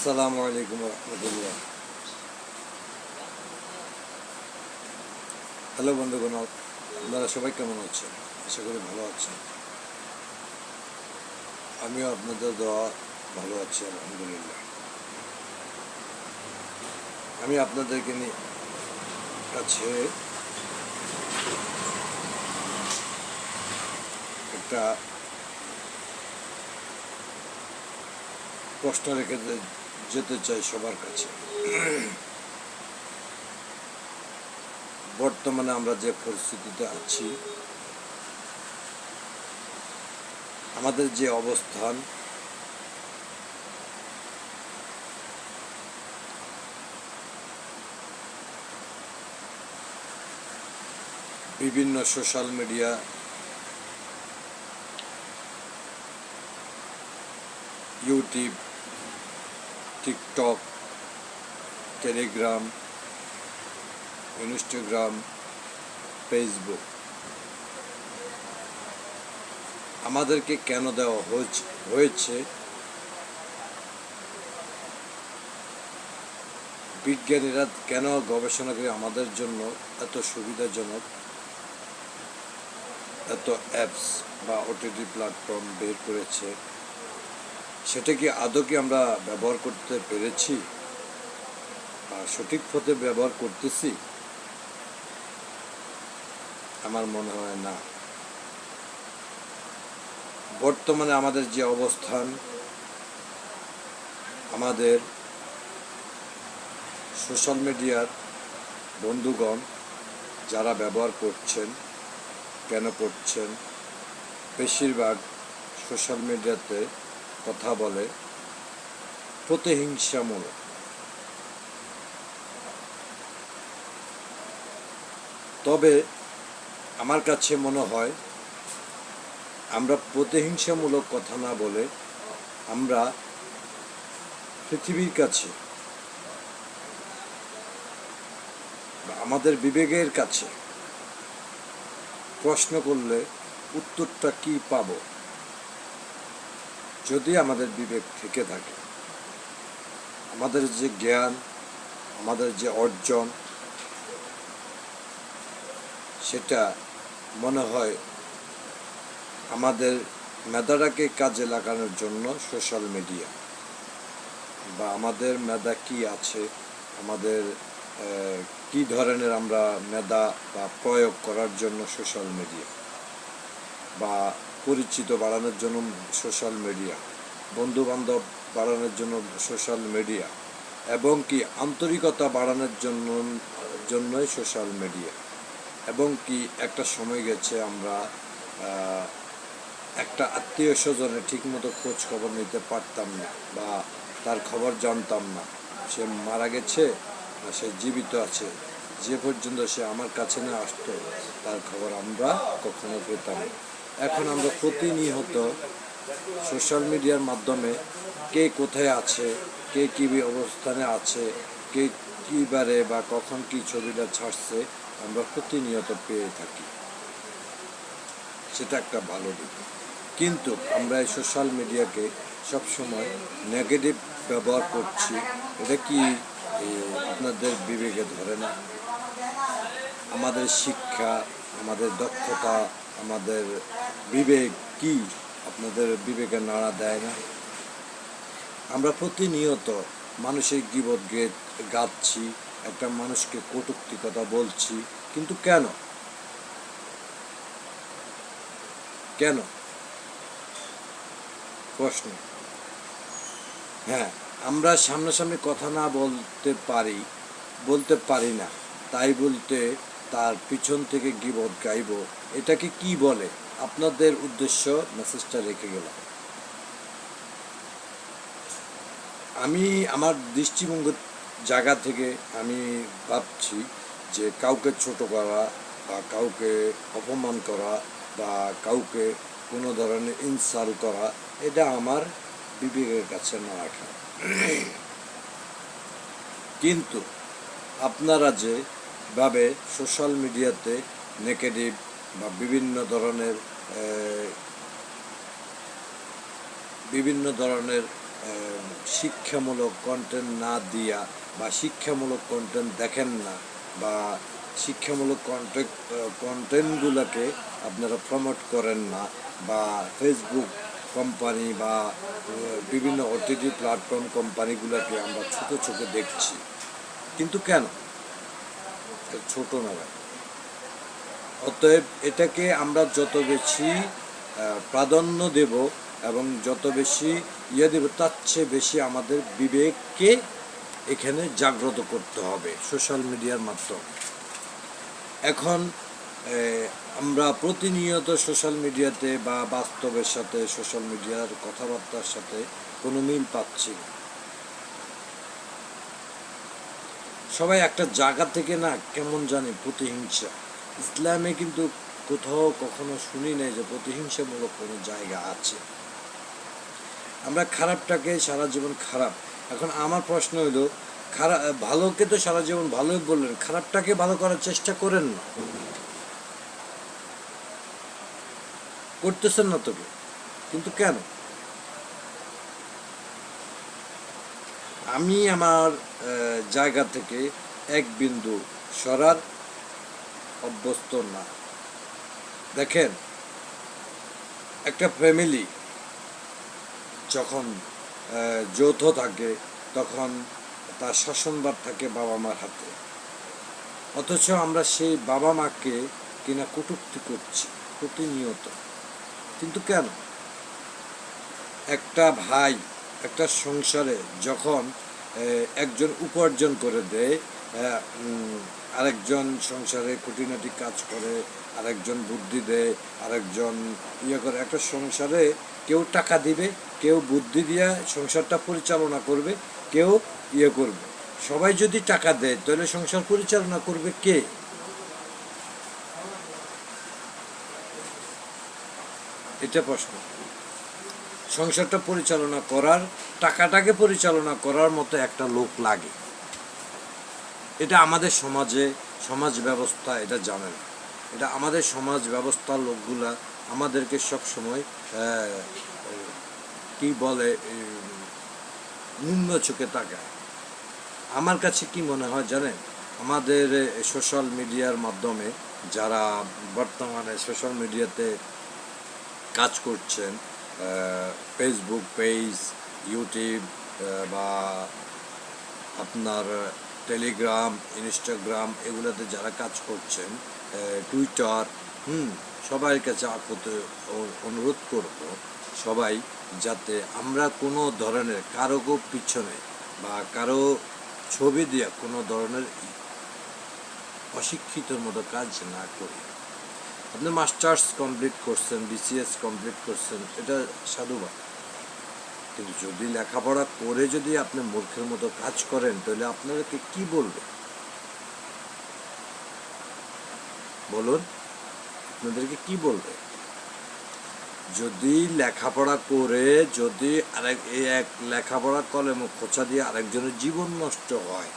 আসসালামু আলাইকুম রহমতুল্লাহ। হ্যালো বন্ধুগণ, আপনারা সবাই কেমন আছেন? আশা করি ভালো আছেন। আমিও আপনাদের দোয়া ভালো আছি, আলহামদুলিল্লাহ। আমি আপনাদেরকে কাছে একটা প্রশ্ন রেখে যেতে চাই সবার কাছে। বর্তমানে আমরা যে পরিস্থিতিতে আছি, আমাদের যে অবস্থান, বিভিন্ন social media, YouTube, TikTok, Telegram, Instagram, Facebook আমাদেরকে কেন দেওয়া হয়েছে? বিজ্ঞানীরা কেন গবেষণা করে আমাদের জন্য এত সুবিধাজনক এত অ্যাপস বা ওটিটি প্ল্যাটফর্ম বের করেছে? সেটা কি আদৌ কি আমরা ব্যবহার করতে পেরেছি বা সঠিক পথে ব্যবহার করতেছি? আমার মনে হয় না। বর্তমানে আমাদের যে অবস্থান, আমাদের সোশ্যাল মিডিয়ার বন্ধুগণ যারা ব্যবহার করছেন, কেন করছেন? বেশিরভাগ সোশ্যাল মিডিয়াতে কথা বলে প্রতিহিংসামূলক। তবে আমার কাছে মনে হয় আমরা প্রতিহিংসামূলক কথা না বলে আমরা পৃথিবীর কাছে বা আমাদের বিবেকের কাছে প্রশ্ন করলে উত্তরটা কি পাব? যদি আমাদের বিবেক থেকে থাকে, আমাদের যে জ্ঞান, আমাদের যে অর্জন, সেটা মনে হয় আমাদের মেধাটাকে কাজে লাগানোর জন্য সোশ্যাল মিডিয়া, বা আমাদের মেধা কি আছে, আমাদের কি ধরনের আমরা মেধা বা প্রয়োগ করার জন্য সোশ্যাল মিডিয়া, বা পরিচিত বাড়ানোর জন্য সোশ্যাল মিডিয়া, বন্ধুবান্ধব বাড়ানোর জন্য সোশ্যাল মিডিয়া, এবং কি আন্তরিকতা বাড়ানোর জন্যই সোশ্যাল মিডিয়া। এবং কি একটা সময় গেছে আমরা একটা আত্মীয় স্বজনের ঠিকমতো খোঁজ খবর নিতে পারতাম না, বা তার খবর জানতাম না, সে মারা গেছে না সে জীবিত আছে, যে পর্যন্ত সে আমার কাছে না আসতো তার খবর আমরা কখনো পেতাম না। এখন আমরা প্রতিনিয়ত সোশ্যাল মিডিয়ার মাধ্যমে কে কোথায় আছে, কে কী অবস্থানে আছে, কে কীবারে বা কখন কী ছবিটা ছাড়ছে, আমরা প্রতিনিয়ত পেয়ে থাকি। সেটা একটা ভালো দিক। কিন্তু আমরা এই সোশ্যাল মিডিয়াকে সবসময় নেগেটিভ ব্যবহার করছি। এটা কি আপনাদের বিবেকে ধরে না? আমাদের শিক্ষা, আমাদের দক্ষতা, আমাদের বিবেক কি আপনাদের বিবেকে নাড়া দেয় না? আমরা প্রতিনিয়ত মানুষের গীবত গাচ্ছি, একটা মানুষকে কটূক্তি কথা বলছি, কিন্তু কেন? কেন? প্রশ্ন। হ্যাঁ, আমরা সামনাসামনি কথা না বলতে পারি না, তাই বলতে তার পিছন থেকে গীবত গাইব, এটাকে কি বলে? আপনাদের উদ্দেশ্য মেসেজটা রেখে গেলাম। আমি আমার দৃষ্টিভঙ্গির জায়গা থেকে আমি ভাবছি যে কাউকে ছোট করা বা কাউকে অপমান করা বা কাউকে কোনো ধরনের ইনসাল্ট করা, এটা আমার বিবেকের কাছে না রাখা। কিন্তু আপনারা যেভাবে সোশ্যাল মিডিয়াতে নেগেটিভ বা বিভিন্ন ধরনের শিক্ষামূলক কন্টেন্ট না দিয়া বা শিক্ষামূলক কন্টেন্ট দেখেন না বা শিক্ষামূলক কন্টেন্টগুলোকে আপনারা প্রমোট করেন না বা ফেসবুক কোম্পানি বা বিভিন্ন ওটিটি প্ল্যাটফর্ম কোম্পানিগুলোকে আমরা ছোট চোখে দেখছি। কিন্তু কেন ছোট না ভাই? অতএব এটাকে আমরা যত বেশি প্রাধান্য দেব এবং যত বেশি দেব, তার চেয়ে বেশি আমাদের বিবেককে এখানে জাগ্রত করতে হবে সোশ্যাল মিডিয়ার মাধ্যমে। এখন আমরা প্রতিনিয়ত সোশ্যাল মিডিয়াতে বা বাস্তবের সাথে সোশ্যাল মিডিয়ার কথাবার্তার সাথে কোনো মিল পাচ্ছি না। সবাই একটা জায়গা থেকে না কেমন জানি প্রতিহিংসা। ইসলামে কিন্তু কোথাও কখনো শুনি নাই যে প্রতিহিংসামূলক কোনো জায়গা আছে। আমরা খারাপটাকে সারা জীবন খারাপ। এখন আমার প্রশ্ন হলো, ভালোকে তো সারা জীবন ভালোই বললেন, খারাপটাকে ভালো করার চেষ্টা করেন না, করতেছেন না তো? কিন্তু কেন? আমি আমার জায়গা থেকে এক বিন্দু সরার অভ্যস্ত না। দেখেন, একটা ফ্যামিলি যখন যৌথ থাকে তখন তার শাসনভার থাকে বাবা মার হাতে, অথচ আমরা সেই বাবা মাকে কিনা কটূক্তি করছি প্রতিনিয়ত। কিন্তু কেন? একটা ভাই একটা সংসারে যখন একজন উপার্জন করে দেয়, আরেকজন সংসারে খুঁটিনাটি কাজ করে, আরেকজন বুদ্ধি দেয়, আরেকজন করে, একটা সংসারে কেউ টাকা দিবে, কেউ বুদ্ধি দিয়ে সংসারটা পরিচালনা করবে, কেউ করবে। সবাই যদি টাকা দেয় তাহলে সংসার পরিচালনা করবে কে? এটা প্রশ্ন। সংসারটা পরিচালনা করার, টাকাটাকে পরিচালনা করার মতো একটা লোক লাগে। এটা আমাদের সমাজ ব্যবস্থা এটা জানে না। এটা আমাদের সমাজ ব্যবস্থার লোকগুলা আমাদেরকে সব সময় কি বলে, নিম্ন চোখে তাকায়। আমার কাছে কি মনে হয় জানেন, আমাদের সোশ্যাল মিডিয়ার মাধ্যমে যারা বর্তমানে সোশ্যাল মিডিয়াতে কাজ করছেন, ফেসবুক পেজ, ইউটিউব বা আপনার টেলিগ্রাম, ইনস্টাগ্রাম, এগুলোতে যারা কাজ করছেন, টুইটার, সবার কাছে অনুরোধ করব, সবাই যাতে আমরা কোনো ধরনের কারো পিছনে বা কারো ছবি দিয়ে কোনো ধরনের অশিক্ষিতর মতো কাজ না করি। আপনি মাস্টার্স কমপ্লিট করছেন, বিসিএস কমপ্লিট করছেন, এটা সাধুবাদ। কিন্তু যদি লেখাপড়া করে যদি আপনি মূর্খের মতো কাজ করেন তাহলে আপনাদেরকে কি বলবে? বলুন, আপনাদেরকে কি বলবে? যদি লেখাপড়া করে যদি এক লেখাপড়া কলমে খোঁচা দিয়ে আরেকজনের জীবন নষ্ট হয়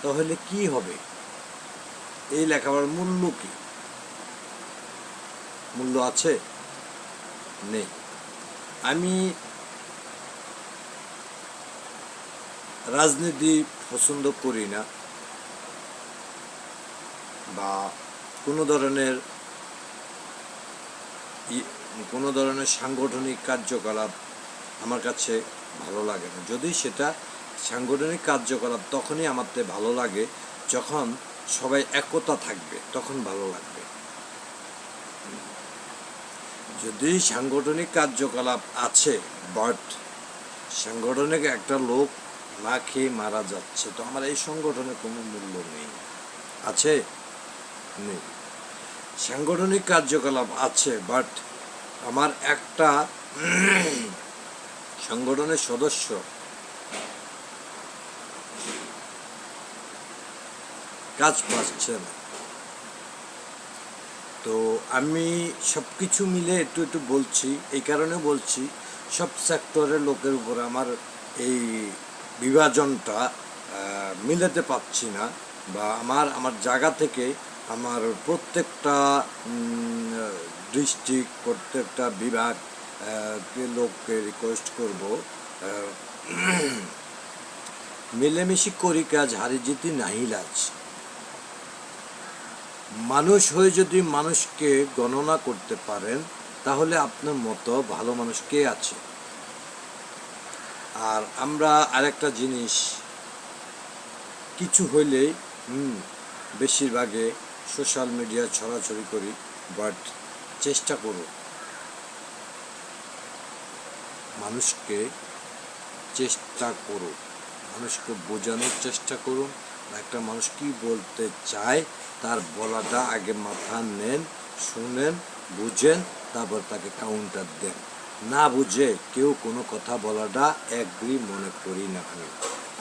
তাহলে কি হবে? এই লেখাপড়ার মূল্য কি? মূল্য আছে? নেই। আমি রাজনীতি পছন্দ করি না বা কোনো ধরনের সাংগঠনিক কার্যকলাপ আমার কাছে ভালো লাগে না। যদি সেটা সাংগঠনিক কার্যকলাপ তখনই আমার ভালো লাগে যখন সবাই একতা থাকবে, তখন ভালো লাগবে। যদি সাংগঠনিক কার্যকলাপ আছে বাট সাংগঠনিক একটা লোক না খেয়ে মারা যাচ্ছে, তো আমার এই সংগঠনের কোনো মূল্য নেই। আছে? নেই। সাংগঠনিক কার্যকলাপ আছে বাট আমার একটা সংগঠনের সদস্য কাজ পাচ্ছে না, তো আমি সব কিছু মিলে একটু বলছি। এই কারণে বলছি, সব সেক্টরের লোকের উপর আমার এই বিভাজনটা মিলাতে পারছি না, বা আমার জায়গা থেকে আমার প্রত্যেকটা ডিস্ট্রিক্ট, প্রত্যেকটা বিভাগ লোককে রিকোয়েস্ট করব মিলেমিশি করি কাজ, হারি জিতি নাহি লাজ। মানুষ হয়ে যদি মানুষকে গণনা করতে পারেন, তাহলে আপনার মতো ভালো মানুষ কে আছে? আর আমরা আরেকটা জিনিস, কিছু হইলেই বেশিরভাগে সোশ্যাল মিডিয়া ছড়াছড়ি করি, বাট চেষ্টা করুন মানুষকে বোঝানোর চেষ্টা করুন। একটা মানুষ কি বলতে চায় তার বলাটা আগে মাথা নেন, শুনেন, বুঝেন, তারপর তাকে কাউন্টার দেন। না বুঝে কেউ কোনো কথা বলাটা এগ্রি মনে করি না।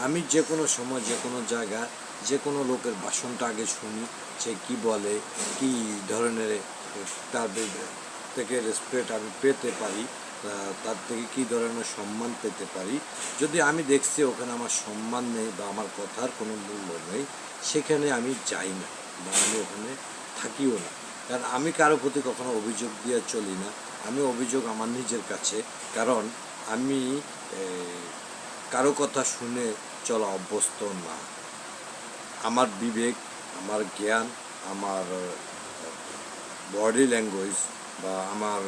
আমি যে কোনো সময়, যে কোনো জায়গা, যে কোনো লোকের ভাষণটা আগে শুনি, সে কি বলে, কি ধরনের, তার থেকে রেসপেক্ট আমি পেতে পারি, তার থেকে কী ধরনের সম্মান পেতে পারি। যদি আমি দেখছি ওখানে আমার সম্মান নেই বা আমার কথার কোনো মূল্য নেই, সেখানে আমি যাই না বা আমি ওখানে থাকিও না। কারণ আমি কারো প্রতি কখনো অভিযোগ দিয়ে চলি না। আমি অভিযোগ আমার নিজের কাছে, কারণ আমি কারো কথা শুনে চলা অভ্যস্ত না। আমার বিবেক, আমার জ্ঞান, আমার বডি ল্যাঙ্গুয়েজ বা আমার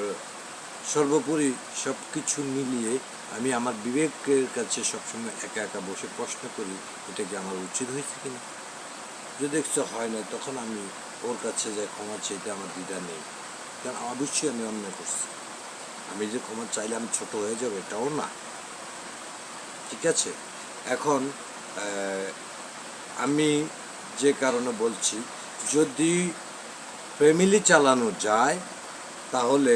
সর্বোপরি সব কিছু মিলিয়ে আমি আমার বিবেকের কাছে সবসময় একা একা বসে প্রশ্ন করি, এটা কি আমার উচিত হয়েছে কিনা। যদি দেখছো হয় না, তখন আমি ওর কাছে যে ক্ষমা চাইতে আমার দ্বিধা নেই, কারণ অবশ্যই আমি অন্যায় করছি। আমি যে ক্ষমা চাইলে আমি ছোট হয়ে যাবো এটাও না, ঠিক আছে। এখন আমি যে কারণে বলছি, যদি ফ্যামিলি চালানো যায় তাহলে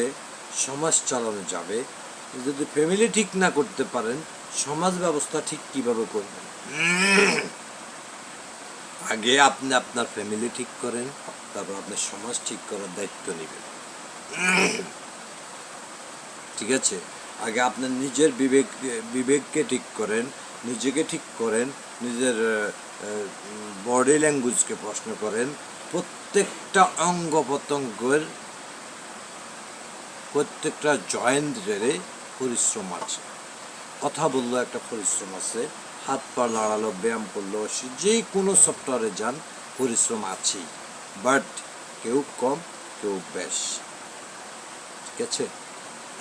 সমাজ চালানো যাবে। যদি ফ্যামিলি ঠিক না করতে পারেন, সমাজ ব্যবস্থা ঠিক কিভাবে করবেন? আগে আপনি আপনার ফ্যামিলি ঠিক করেন, তারপর আপনার সমাজ ঠিক করার দায়িত্ব নেবেন, ঠিক আছে। আগে আপনার নিজের বিবেককে ঠিক করেন, নিজেকে ঠিক করেন, নিজের বডি ল্যাঙ্গুয়েজকে প্রশ্ন করেন। প্রত্যেকটা অঙ্গ প্রত্যঙ্গের, প্রত্যেকটা জয়েন্টের পরিশ্রম আছে। কথা বললো একটা পরিশ্রম আছে, হাত পা নাড়ালো, ব্যায়াম করলো, যে কোনো সফটওয়্যারে যান, পরিশ্রম আছেই। বাট কেউ কম, কেউ বেশ, ঠিক আছে।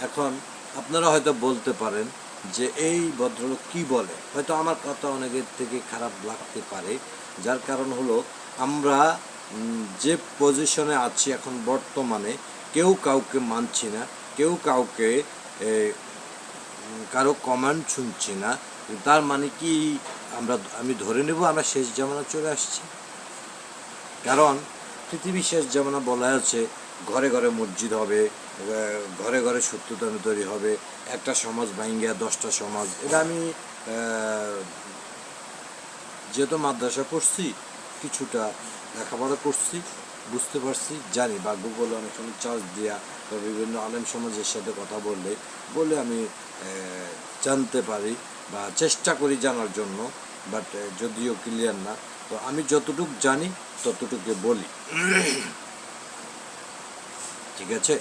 এখন আপনারা হয়তো বলতে পারেন যে এই ভদ্রলোক কি বলে, হয়তো আমার কথা অনেকের থেকে খারাপ লাগতে পারে। যার কারণ হলো, আমরা যে পজিশনে আছি এখন বর্তমানে, কেউ কাউকে মানছি না, কেউ কাউকে কারো কমান্ড শুনছি না। তার মানে কি আমি ধরে নেব আমরা শেষ জামানা চলে আসছি? কারণ পৃথিবীর শেষ জামানা বলা আছে, ঘরে ঘরে মসজিদ হবে, ঘরে ঘরে সত্যতা তৈরি হবে, একটা সমাজ ভাঙ্গিয়া 10টা সমাজ। এটা আমি যেহেতু মাদ্রাসা পড়ছি, কিছুটা লেখাপড়া করছি, বুঝতে পারছি, জানি, বা গুগলে অনেক সময় চার্জ দেওয়া বা বিভিন্ন আলেম সমাজের সাথে কথা বলে আমি জানতে পারি বা চেষ্টা করি জানার জন্য, বাট যদিও ক্লিয়ার না। তো আমি যতটুকু জানি ততটুকু বলি, ঠিক আছে।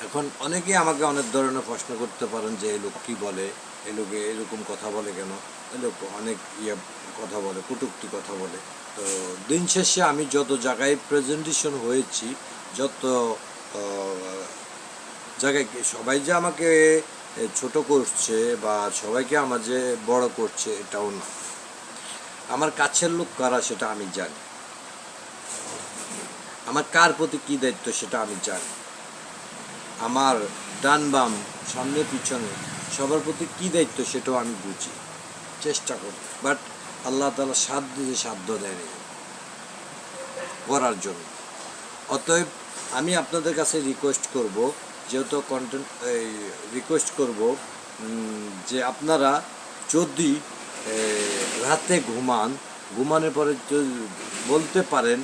এখন অনেকেই আমাকে অনেক ধরনের প্রশ্ন করতে পারেন যে এই লোক কী বলে, এই লোকে এরকম কথা বলে কেন, এই লোক অনেক কথা বলে, কটূক্তি কথা বলে। তো দিন শেষে আমি যত জায়গায় প্রেজেন্টেশন হয়েছি, যত জায়গায়, সবাই যে আমাকে ছোট করছে বা সবাইকে আমার যে বড় করছে এটাও না। আমার কাছের লোক কারা সেটা আমি জানি, আমার কার প্রতি কী দায়িত্ব সেটা আমি জানি, আমার ডান বাম সামনে পিছনে সবার প্রতি কী দায়িত্ব সেটাও আমি বুঝি, চেষ্টা করি। বাট আল্লাহ তাআলা সাধ্য দেয়নি করার জন্য। অতএব আমি আপনাদের কাছে রিকোয়েস্ট করব, যেহেতু রিকোয়েস্ট করব যে আপনারা যদি রাতে ঘুমানোর পরে যদি বলতে পারেন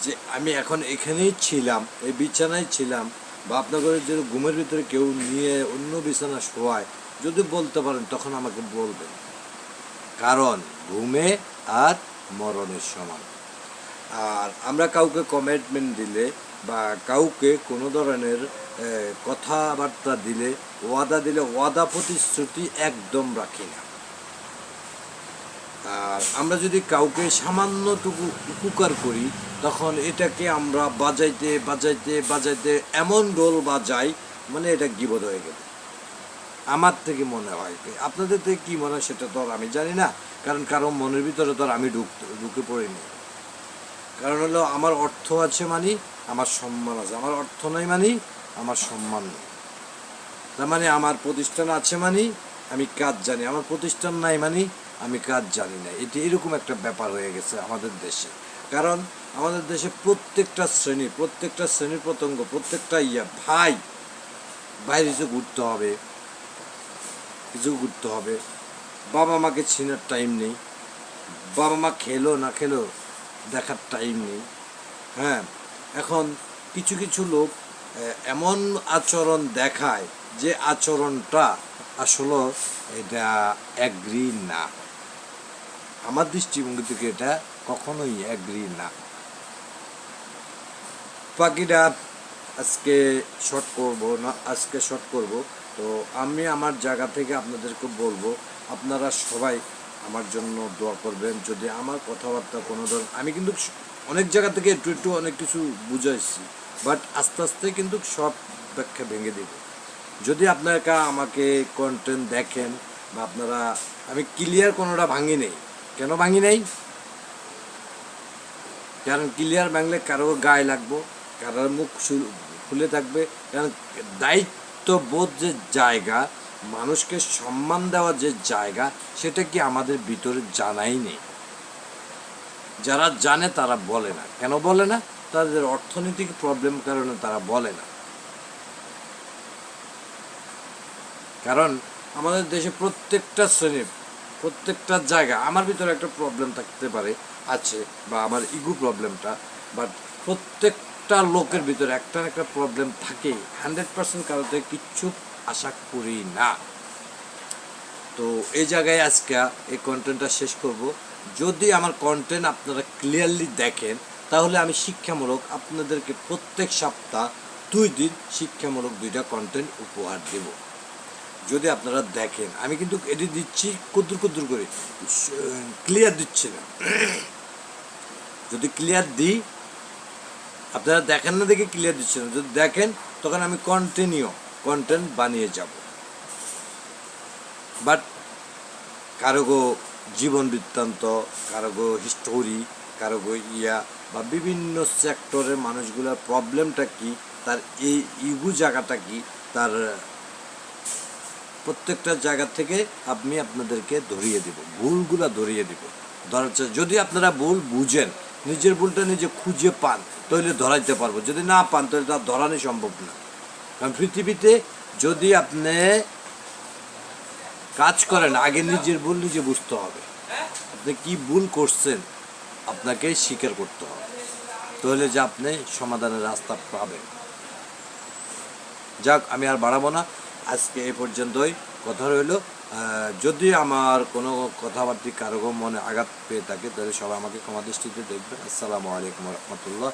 যে আমি এখন এখানেই ছিলাম, এই বিছানায় ছিলাম, বা আপনাদের যদি ঘুমের ভিতরে কেউ নিয়ে অন্য বিছানা শোয়ায়, যদি বলতে পারেন তখন আমাকে বলবেন, কারণ ঘুমে আর মরণের সমান। আর আমরা কাউকে কমিটমেন্ট দিলে বা কাউকে কোনো ধরনের কথাবার্তা দিলে, ওয়াদা দিলে, ওয়াদা প্রতিশ্রুতি একদম রাখি না। আর আমরা যদি কাউকে সামান্যটুকু উপকার করি তখন এটাকে আমরা বাজাইতে বাজাইতে বাজাইতে এমন রোল বাজাই, মানে এটা গীবত হয়ে গেল আমার থেকে মনে হয়। আপনাদের থেকে কী মনে হয় সেটা তো আর আমি জানি না, কারণ কারো মনের ভিতরে তো আর আমি ঢুকে পড়িনি। কারণ হলো আমার অর্থ আছে মানে আমার সম্মান আছে, আমার অর্থ নাই মানে আমার সম্মান নেই। তার মানে আমার প্রতিষ্ঠান আছে মানে আমি কাজ জানি, আমার প্রতিষ্ঠান নাই মানে আমি কাজ জানি না। এটি এরকম একটা ব্যাপার হয়ে গেছে আমাদের দেশে। কারণ আমাদের দেশে প্রত্যেকটা শ্রেণীর প্রত্যঙ্গ, প্রত্যেকটা ভাই বাইরে কিছু ঘুরতে হবে, বাবা মাকে চেনার টাইম নেই, বাবা মা খেলো না খেলো দেখার টাইম নেই। হ্যাঁ, এখন কিছু কিছু লোক এমন আচরণ দেখায় যে আচরণটা আসলে এটা অ্যাগ্রি না, আমার দৃষ্টিভঙ্গি থেকে এটা কখনোই অ্যাগ্রি না। বাকিটা আজকে শর্ট করব। তো আমি আমার জায়গা থেকে আপনাদেরকে বলবো, আপনারা সবাই আমার জন্য দোয়া করবেন। যদি আমার কথাবার্তা কোনো ধরনের, আমি কিন্তু অনেক জায়গা থেকে একটু অনেক কিছু বুঝাইছি, বাট আস্তে আস্তে কিন্তু সব ব্যাখ্যা ভেঙে দেব। যদি আপনারা আমাকে কন্টেন্ট দেখেন বা আপনারা, আমি ক্লিয়ার কোনোটা ভাঙি নেই। কেন ভাঙি নেই? কারণ ক্লিয়ার ভাঙলে কারো গায়ে লাগবো, কারোর মুখ খুলে থাকবে। কারণ দায়িত্ববোধ যে জায়গা, মানুষকে সম্মান দেওয়ার যে জায়গা, সেটা কি আমাদের ভিতরে জানাই নেই। যারা জানে তারা বলে না। কেন বলে না? তাদের অর্থনৈতিক প্রবলেম কারণে তারা বলে না। কারণ আমাদের দেশে প্রত্যেকটা শ্রেণীর, প্রত্যেকটা জায়গা, আমার ভিতরে একটা প্রবলেম থাকতে পারে, আছে, বা আমার ইগো প্রবলেমটা, বাট প্রত্যেকটা লোকের ভিতরে একটা না একটা প্রবলেম থাকেই। 100% কারো থেকে কিচ্ছু আশা করি না। তো এই জায়গায় আজকে এই কন্টেন্টটা শেষ করব। যদি আমার কন্টেন্ট আপনারা ক্লিয়ারলি দেখেন, তাহলে আমি শিক্ষামূলক আপনাদেরকে প্রত্যেক সপ্তাহ 2 দিন শিক্ষামূলক 2টা কন্টেন্ট উপহার দেব। যদি আপনারা দেখেন, আমি কিন্তু এডিট দিচ্ছি কুদ্দুর করে, ক্লিয়ার দিচ্ছি না। যদি ক্লিয়ার দিই, আপনারা দেখেন না দেখে ক্লিয়ার দিচ্ছি না, যদি দেখেন তখন আমি কন্টেন্ট বানিয়ে যাব। বাট কারোগো জীবন বৃত্তান্ত, কারোগো হিস্টোরি, কারোগো বা বিভিন্ন সেক্টরের মানুষগুলোর প্রবলেমটা কি, তার এই ইগু জায়গাটা কি, তার প্রত্যেকটা জায়গা থেকে আমি আপনাদেরকে ধরিয়ে দেব, ভুলগুলো ধরিয়ে দেব। যদি আপনারা ভুল বুঝেন, নিজের ভুলটা নিজে খুঁজে পান, তাহলে ধরাইতে পারবো। যদি না পান তাহলে তার ধরানো সম্ভব না। কারণ পৃথিবীতে যদি আপনি কাজ করেন, আগে নিজের ভুল নিজে বুঝতে হবে। আপনি কি ভুল করছেন আপনাকে স্বীকার করতে হবে, তাহলে যে আপনি সমাধানের রাস্তা পাবেন। যাক, আমি আর বাড়াবো না, আজকে এই পর্যন্তই কথা রইল। যদি আমার কোনো কথাবার্তা কারো মনে আঘাত পেয়ে থাকে, তাহলে সবাই আমাকে ক্ষমা দৃষ্টিতে দেখবেন। আসসালামু আলাইকুম রহমতুল্লাহ।